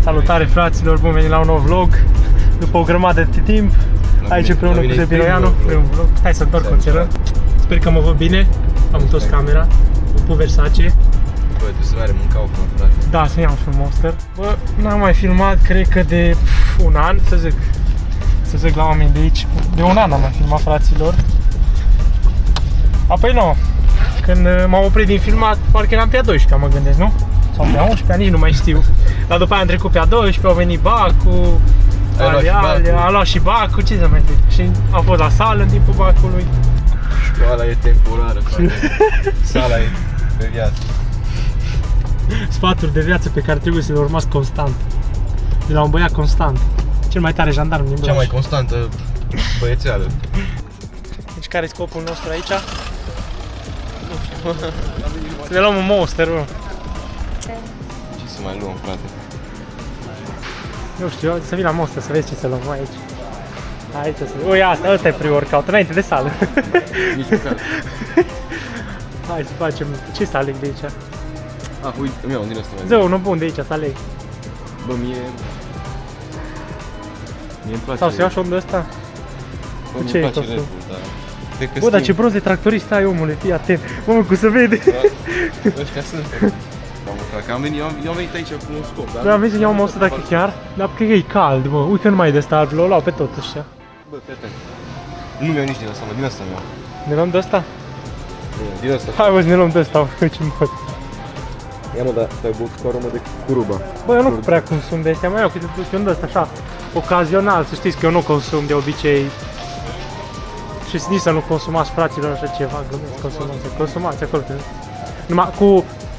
Salutare fraților, bun venit la un nou vlog. După o grămadă de timp, aici împreună cu Sebinoianu, primul vlog. Stai să întorc oțelul. Sper că mă văd bine, am întors camera, cu Versace. Bă, trebuie să mergem în Kaufman, frate. Da, să iau și un Monster. Bă, n-am mai filmat, cred că de un an, să zic la oameni de aici. De un an am mai filmat, fraților. Apoi nu, când m-am oprit din filmat, parcă eram pe a 12-a, mă gândesc, nu? Sau pe a 11-a, nici nu mai știu. Dar după aia am trecut pe a 12-a, au venit Bacu, a luat și Bacu, ce să mai zic? Și am fost la sală în timpul Bacului. Școala e temporară, frate. Sala e pe viață. Sfaturi de viață pe care trebuie să le urmați constant. De la un băiat constant. Cel mai tare jandarm din Brașov. Cea mai constantă băiețeală. Deci care e scopul nostru aici? Să ne luăm un Monster, bă. Ce să mai luăm, frate? Nu știu, să vin la Monster să vezi ce să luăm aici. Aici să vezi. Ui, ăsta e pre-workout, înainte de sală. Nici măcar. Hai să facem, ce să aleg de aici? Ah, uite, îmi iau din ăsta. Zău, unul bun de aici, să aleg. Bă, mie îmi place. Sau să iau și om de ăsta? Bă, Cu ce e place costul? Red Bull, dar... cred că Bă, dar ce schimb. broz de tractorist ai, omule, fii atent. Mă, cum se vede. Da, ăștia sunt. Mamă, frate, eu am venit aici cu un scop, dar... Bă, am venit să iau un Monster dacă chiar, dar cred că e cald, bă. Uite că nu mai e de ăsta alb, l-au luat pe tot ăștia. Bă, fii atent. Nu mi-au nici din ăsta, mă, din ăsta mi-au. Ne luăm de ăsta? Din ăsta. Hai, bă, să ne luăm de ăsta, bă, ce mod. Ia mă, dar ai băut cu aromă de curuba. Bă, eu nu prea consum de astea, mai iau câte un de ăsta așa, ocazional, să știți că eu nu consum de obicei. Și nici să nu consumați, fraților, așa ceva, glumesc, consumați acolo. Numai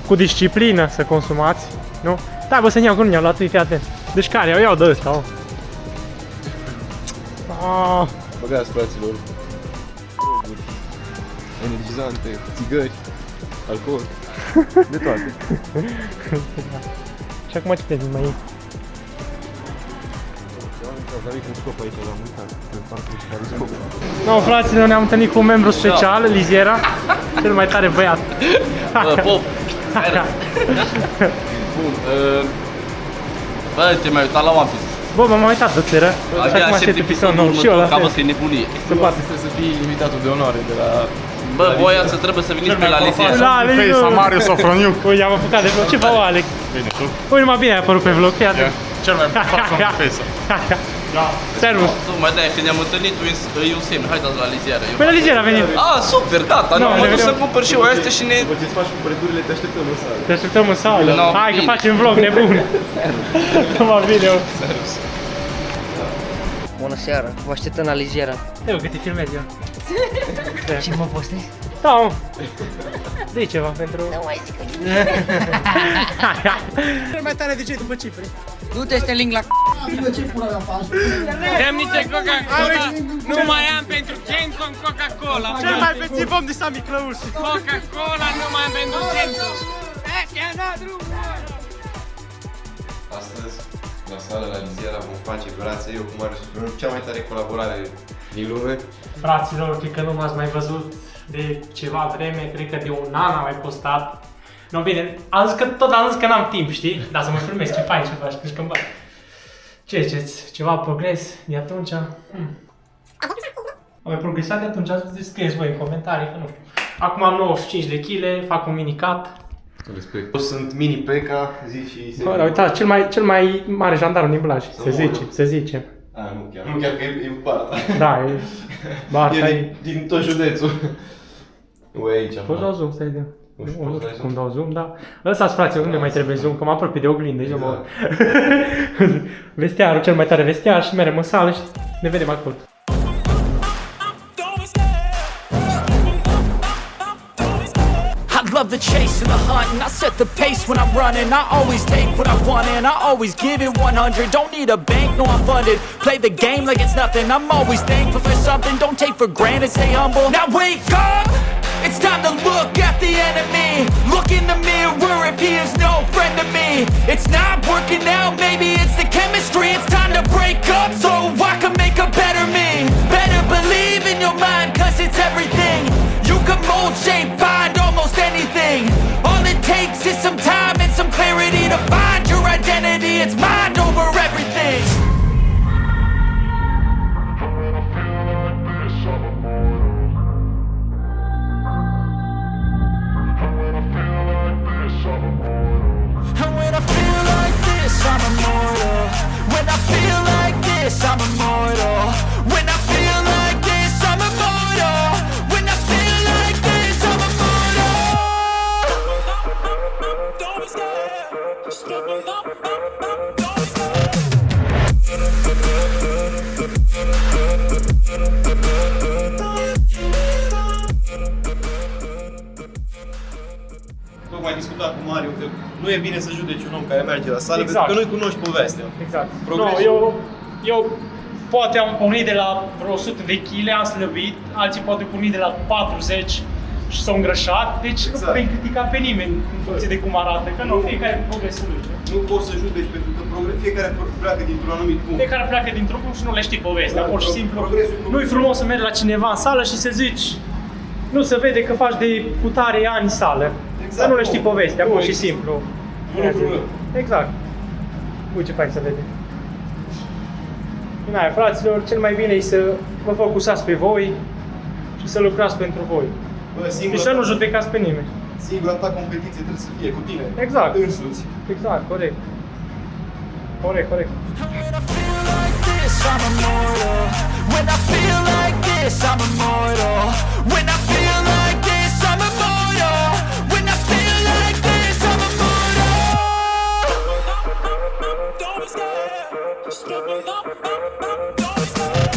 cu disciplină să consumați, nu? Da, bă, să-mi iau, că nu mi-au luat, fii atent. Deci care, eu iau de ăsta, o. Băgați, fraților. Droguri, energizante, țigări, alcool, de toate. Și acum ce te-ai mai iei? No, fraților, ne-am întâlnit cu un membru special, Liziera, cel mai tare băiat. Pop! Bun, bă, te mai uitat la One Piece. Bă, m-am uitat de țără. Abia aștept episodul următor, că am văzut că e nebunie. Se poate. Trebuie să fii invitatul de onoare de la... Bă, voi să trebuie să veniți pe la Lizia. La Alex, Mario Sofroniuc. Ui, am apucat de vlog. Ce fac, Alex? Bine, tu? Ui, numai bine ai apărut pe vlog, fii atent. Cel mai bun față face. Servus. Tu mai dai, când ne-am întâlnit, tu e un semn, haideți la Liziară. Păi la Liziera a venit. Ah, super, gata, No, mă ne duc să vedem. cumpăr și eu astea și ne... După ce îți faci cumpărăturile, te așteptăm în sală. Te așteptăm în sală. No, Hai că bine. facem vlog nebun. Numai bine, eu. Bună seara, vă așteptăm la Liziera. Eu că te filmez eu. Și mă postezi? Da, mă. Dă-i ceva pentru... Nu mai zic. Cel mai tare DJ după Cipri. Du-te este link la Dăm niște Coca-Cola, nu mai am pentru Jenson Coca-Cola. Cel mai bețiv om de Sami Clăuși. Coca-Cola nu mai am pentru Jenson. Astăzi, la sală, la Liziera, vom face grație eu cu Mario Sofroniuc, cea mai tare colaborare din lume. Fraților, cred că nu m-ați mai văzut de ceva vreme, cred că de un an am mai postat. Nu, bine, am zis că tot am zis că n-am timp, știi? Dar să mă filmez, ce fain ce faci, crezi că-mi bag. Ce ziceți? Ceva progres de atunci? Am mai progresat de atunci, scrieți voi în comentarii, că nu știu. Acum am 95 de kg, fac un mini cut. Respect. Eu sunt mini Peca, zi și... Bă, uitați, cel mai mare jandarm din Blaj, se zice. A, nu chiar că e Barta. Da, e... Barta e... din tot județul. Nu e aici. Poți dau zoom, stai de... Nu știu, Nu poți știu dai cum zoom? dau zoom, da. Lăsați, frate, unde mai trebuie zoom, că mă apropii de oglindă, eu mă... Vestiarul, cel mai tare vestiar și merem în sală și ne vedem acolo. I love the chase and the hunt, and I set the pace when I'm running. I always take what I want and I always give it 100. Don't need a bank, no I'm funded. Play the game like it's nothing. I'm always thankful for something. Don't take for granted, stay humble. Now wake up! It's time to look at the enemy. Look in the mirror if he is no friend to me. It's not working out, maybe it's the chemistry. It's time to break up so I can make a better me. Better believe in your mind, cause it's everything. You can mold, shape, find almost anything. All it takes is some time and some clarity to find your identity. It's mine, don't nu e bine să judeci un om care merge la sală, Exact. pentru că nu-i cunoști povestea. Exact. Progresul. No, eu poate am pornit de la vreo 100 de kg, am slăbit, alții poate pornit de la 40 și s-au îngrășat, deci nu Exact. putem critica pe nimeni în funcție de cum arată, că nu, fiecare cu progresul lui. Nu poți să judeci pentru că fiecare pleacă dintr-un anumit punct. Fiecare pleacă dintr-un punct și nu le știi povestea, Da, pur și simplu. progresul Nu-i frumos să mergi la cineva în sală și să zici nu se vede că faci de putare ani sală. Exact, Dar nu le știi nu. povestea, Nu pur și există. simplu. Nu lucrul rău. Exact. Uite ce fain să vede. Din aia, fraților, cel mai bine e să vă focusați pe voi și să lucrați pentru voi. Bă, Și să nu judecați pe nimeni. Singura ta competiție trebuie să fie cu tine. Exact. Însuți. Exact, corect. Corect. When I feel like this, I'm immortal. When I feel like this, I'm immortal. When I feel like this, I'm immortal. When I feel like this, I'm immortal. Don't be scared. Just open up. Don't be scared.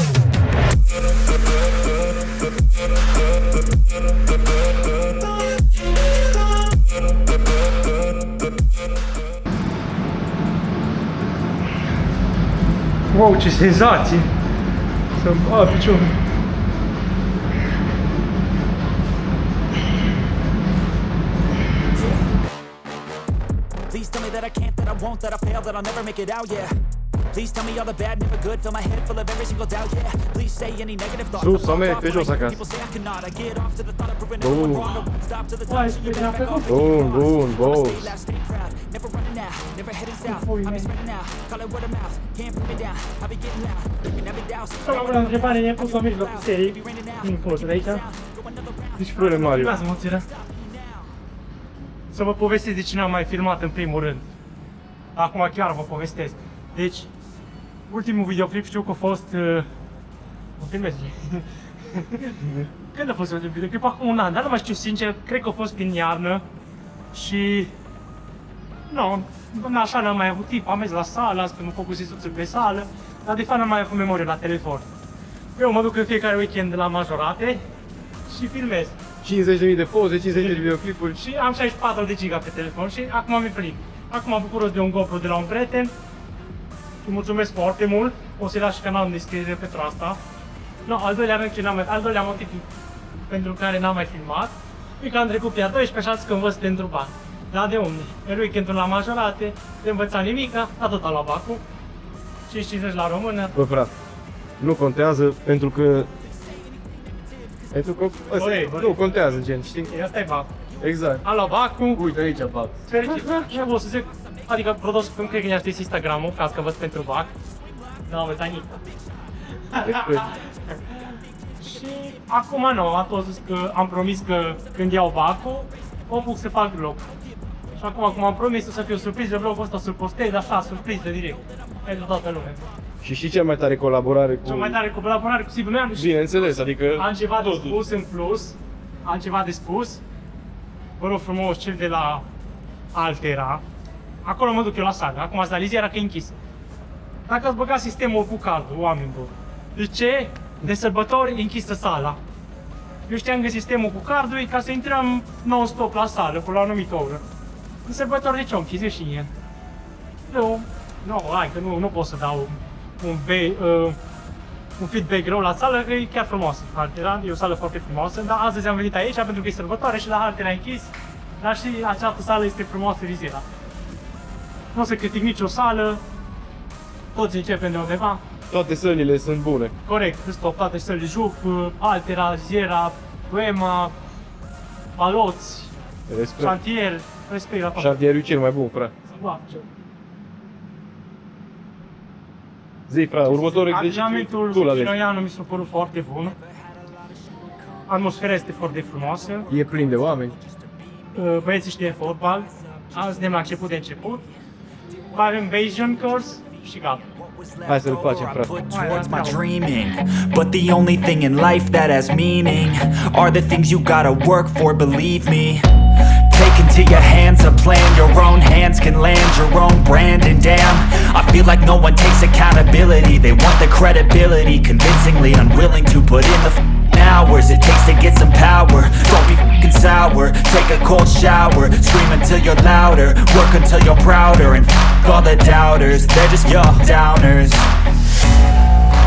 Wow, ce senzație! Să-mi bag piciorul. Please tell me that I can't, that I won't, that I fail, that I'll never make it out, yeah. Please tell me all the bad, never good, fill my head full of every single doubt, yeah. Please say any negative thoughts. Sus, să mergi pe jos acasă. People say I cannot, I get off to the thought of proving everyone wrong, I won't stop to the top. Bun, boss. Stay loud, stay proud, never running out, never heading south. I'll be spreading out, call it word of mouth, can't put me down, I'll be getting loud, you can never doubt. La întrebare ne-ai pus la mijlocul serii, din postul de aici. Deci, frate Mario. Lasă-mă țină. Să vă povestesc de cine am mai filmat în primul rând. Acum chiar vă povestesc. Deci, ultimul videoclip știu că a fost... Mă filmez. Când a fost ultimul videoclip? Acum un an, dar nu mai știu sincer, cred că a fost prin iarnă. Și... Nu, așa n-am mai avut timp, am mers la sală, azi când mă făcut instrucții pe sală, dar de fapt n-am mai avut memorie la telefon. Eu mă duc în fiecare weekend la majorate și filmez. 50.000 de poze, 50.000 de videoclipuri. Și am 64 de giga pe telefon și acum am plin. Acum am bucuros de un GoPro de la un prieten. Îi mulțumesc foarte mult. O să-i las și canalul în descriere pentru asta. No, al doilea rând, al doilea motiv pentru care n-am mai filmat e că am trecut pe a 12 și ați că învăț pentru bani. Dar de unde? În weekendul la majorate, de învățat nimica, atâta la Bacu. Și 50 la română. Bă, frate, nu contează pentru că... Corect. Nu contează, gen, știi? Asta e Bacu. Exact. Am luat Bacu. Uite aici, bag. Fericit. Și am vrut să zic, adică produs, cum cred că ne-a scris Instagram-ul, ca să învăț pentru BAC. Nu am învățat nici. Și acum nu, am tot zis că am promis că când iau BAC-ul, o apuc să fac vlog. Și acum, cum am promis, o să fie o surpriză, vlogul ăsta să-l postez, așa, surpriză direct. Pentru toată lumea. Și știi cea mai tare colaborare cu... Cea mai tare colaborare cu Sigur Neanu și Bineînțeles, adică... am ceva de spus în plus. Am ceva de spus. Vă rog frumos, cel de la Altera. Acolo mă duc eu la sală. Acum ați la liziera că e închis. Dacă ați băgat sistemul cu cardul, oameni buni. De ce? De sărbători e închisă sala. Eu știam că sistemul cu cardul e ca să intrăm non-stop la sală, până la o anumită oră. În sărbători de ce am închis? Eu și el. Nu, hai că nu pot să dau un feedback rău la sală, că e chiar frumoasă. Altera, e o sală foarte frumoasă, dar astăzi am venit aici pentru că e sărbătoare și la Altera e închis. Dar și această sală este frumoasă Riziera. Nu o să critic nicio sală, toți începem de undeva. Toate sălile sunt bune. Corect, stop, toate sălile, Juc, Altera, Riziera, Poema, Paloți, Respect. Șantier, respect la toate. Șantierul e cel mai bun, frate. Zi, frate, următorul Antrenamentul tu la Chinoianu mi s-a părut foarte bun. Atmosfera este foarte frumoasă. E plin de oameni. Băieții știe fotbal. Azi suntem la început de început. Mai avem Bayesian course și gata. Hai să-l facem, frate. Put towards my dreaming, but the only thing in life that has meaning are the things you gotta work for, believe me. Take into your hands a plan, your own hands can land your own brand, and damn, I feel like no one takes accountability. They want the credibility, convincingly unwilling to put in the hours it takes to get some power. Don't be f***ing sour, take a cold shower. Scream until you're louder, work until you're prouder. And f*** all the doubters, they're just your downers.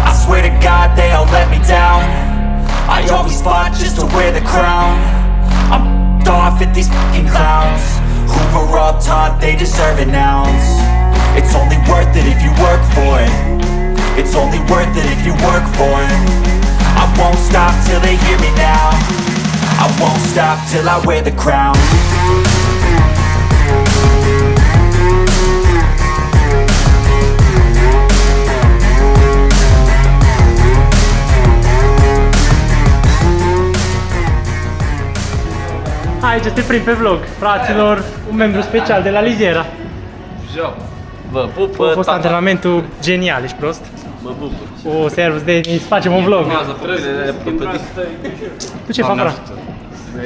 I swear to God they all let me down. I always fought just to wear the crown. I'm f***ed off at these f***ing clowns who were all taught they deserve an ounce. It's only worth it if you work for it. It's only worth it if you work for it. I won't stop till they hear me now. I won't stop till I wear the crown. Hai, ce te prind pe vlog, fraților, un membru special de la Liziera. Vă A pupă, fost tata. antrenamentul genial, ești prost? Mă bucur. O, servus, Denis, facem un vlog. Tu ce faci, frate?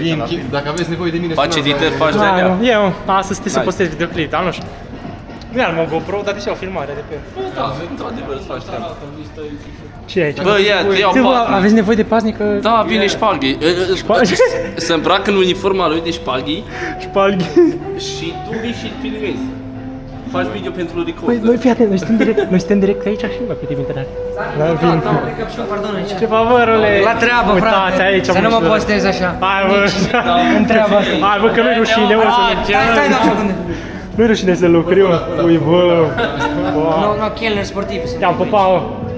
Vin, dacă aveți nevoie de mine, Faci editări, faci Da, de-alea. nu, eu, astăzi trebuie să postez videoclip, dar nu știu. Nu am o GoPro, dar de ce o filmare de pe el? Da, într-adevăr îți faci treaba. Ce e aici? Bă, ia, te iau Ți, bă, patru. aveți nevoie de paznică? Da, vine Șpalghi. Se îmbracă în uniforma lui de Șpalghi Șpalghi. și tu vii și filmezi. Faci video pentru Păi, record. noi fii atent, noi suntem direct aici și noi pe TV Internet. Da, vin. Pardon aici. Ce bă, role? La treabă, Uitați frate. aici, Să nu mă mușilor. postez așa. Hai, bă. În treaba asta. Hai, bă, că nu-i rușine, mă, să Stai, stai, da, secunde. nu-i rușine să lucrăm. Ui, bă. Nu, nu, chelner sportiv. Ia-mi, păpa,